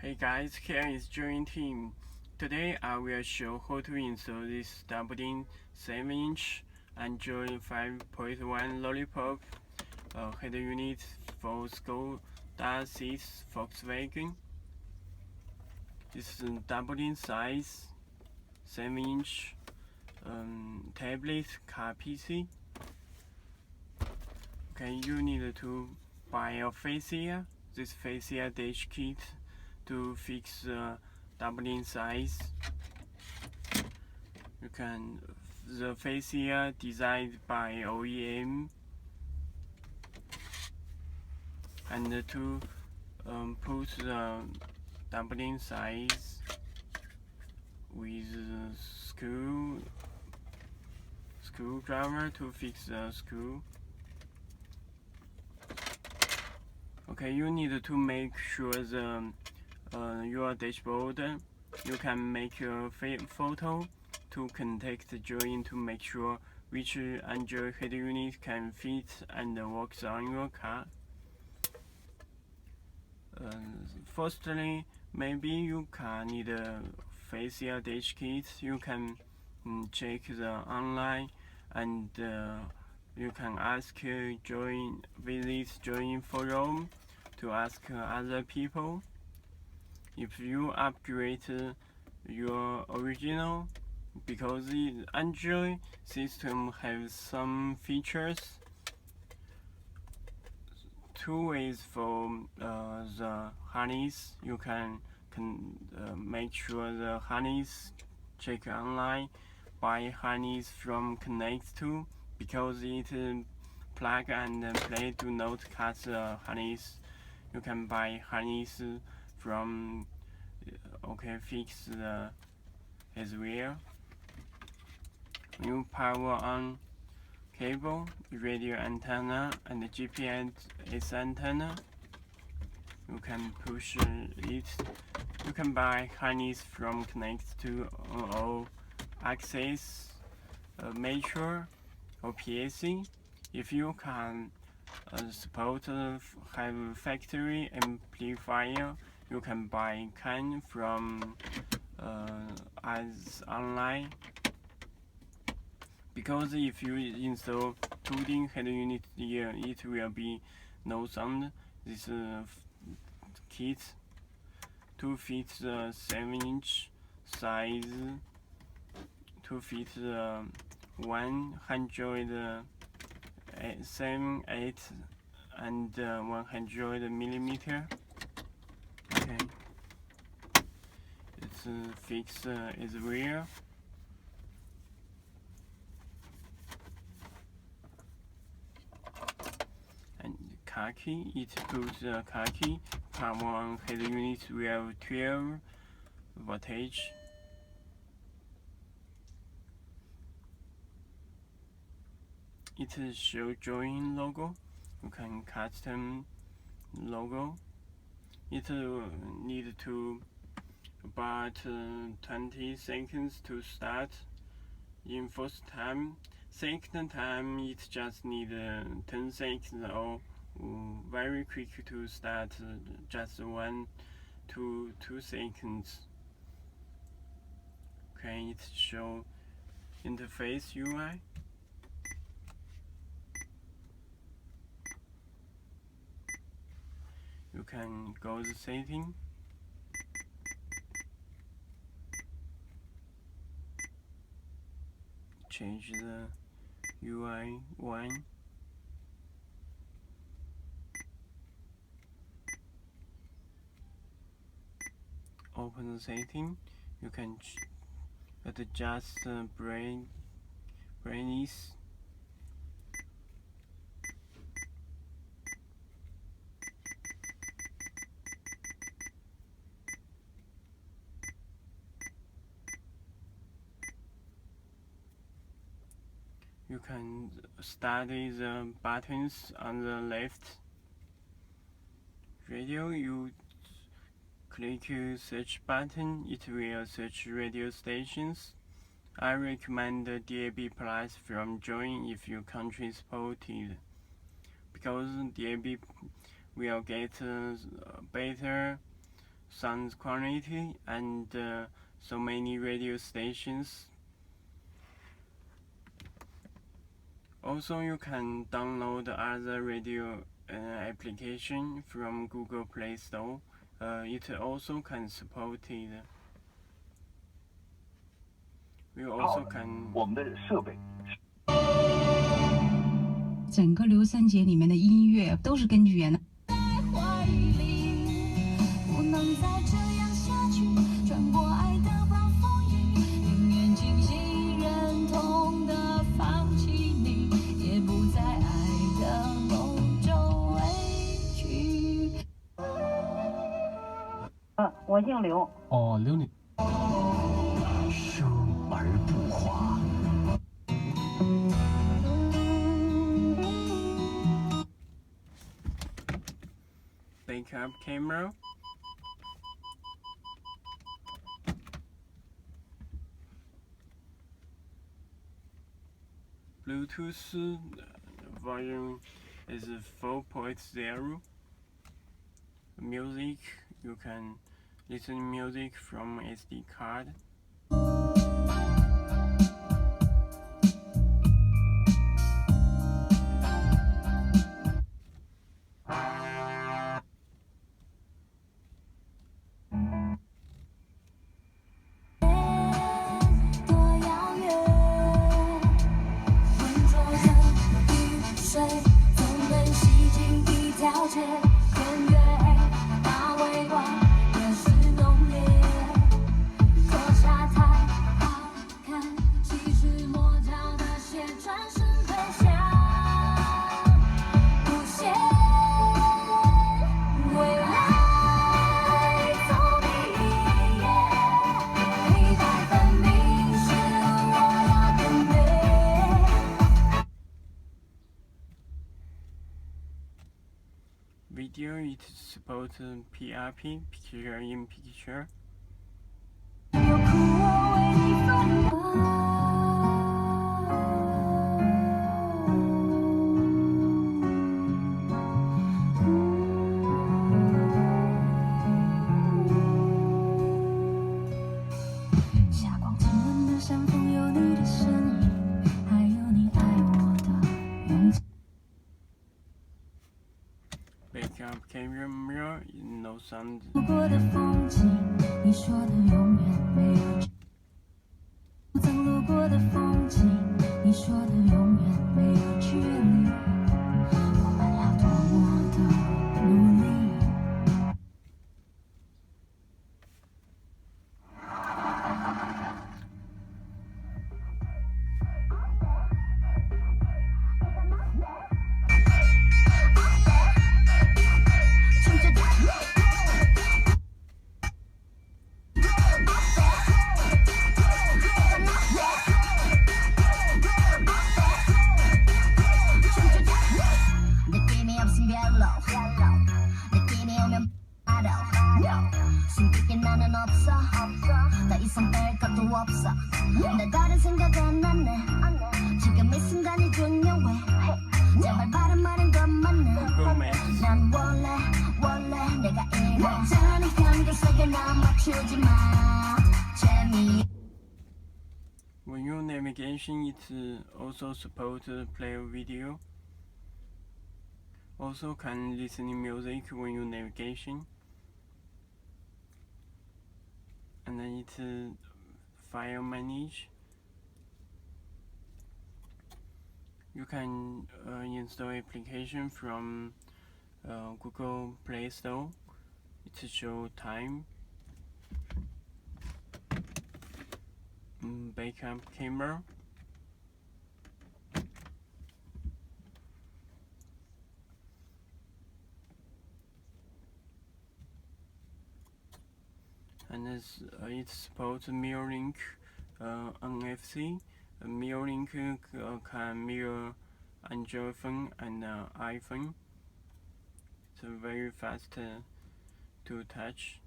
Hey guys, here is Join Team. Today I will show how to install this Dublin 7-inch Android 5.1 Lollipop head unit for Skoda 6 Volkswagen. This is Dublin size 7-inch tablet car PC. Okay, you need to buy a fascia. This fascia dash kit to fix Dublin size. The fascia designed by OEM, and to put the Dublin size with screwdriver to fix the screw. Okay, you need to make sure your dashboard. You can make a photo to contact Join to make sure which Android head unit can fit and works on your car. Firstly, maybe your car need a fascia dash kit. You can check the online, and you can ask visit Join forum to ask other people. If you upgrade your original, because the Android system has some features. Two ways for the harness. You can make sure the harness, check online, buy harness from Connect2, because it plug and play do not cut the harness. You can buy harness from fix the as well. You power on cable, radio antenna, and GPS antenna. You can push it. You can buy harness from Connect2 or Access Mature or PSC. If you can support have factory amplifier, you can buy can from as online. Because if you install 2D head unit here, it will be no sound. This kit to fit the 7-inch size, to fit the 178 and 100 millimeter. Okay, it's fixed as well. Car key, it puts the car key. Power on head unit will 12 voltage. It shows Join logo. You can custom logo. It need to about 20 seconds to start. In first time, second time it just need 10 seconds or very quick to start, just 1 to 2 seconds. Okay, it show interface UI. You can go to setting. Change the UI 1. Open the setting. You can adjust the brightness. You can study the buttons on the left. Radio, you click search button, it will search radio stations. I recommend DAB Plus from Join if your country supported, because DAB will get better sound quality and so many radio stations. Also, you can download other radio application from Google Play Store. It also can support it. You also can. 我们的设备。整个刘三姐里面的音乐都是根据原来。我姓刘。哦，刘你。生而不华。Backup camera. Bluetooth volume is 4.0. Music, you can listen music from SD card. Video, it supports PRP, picture in picture. Backup camera, no sound. When you navigation, it also supports play video. Also can listen music when you navigation. And then it's file manage. You can install application from Google Play Store. It show time, backup camera, and it supports Mirrorlink NFC. Mirrorlink can mirror Android phone and iPhone. It's very fast to touch.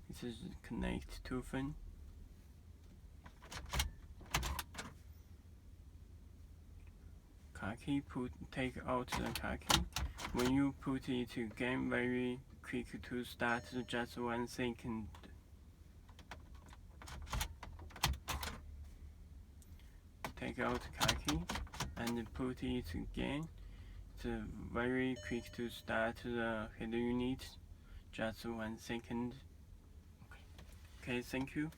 It is connect to phone. Car key, take out the car key. when you put it again, very quick to start, just 1 second. Take out car key and put it again. It's very quick to start the header unit, just 1 second. Okay, thank you.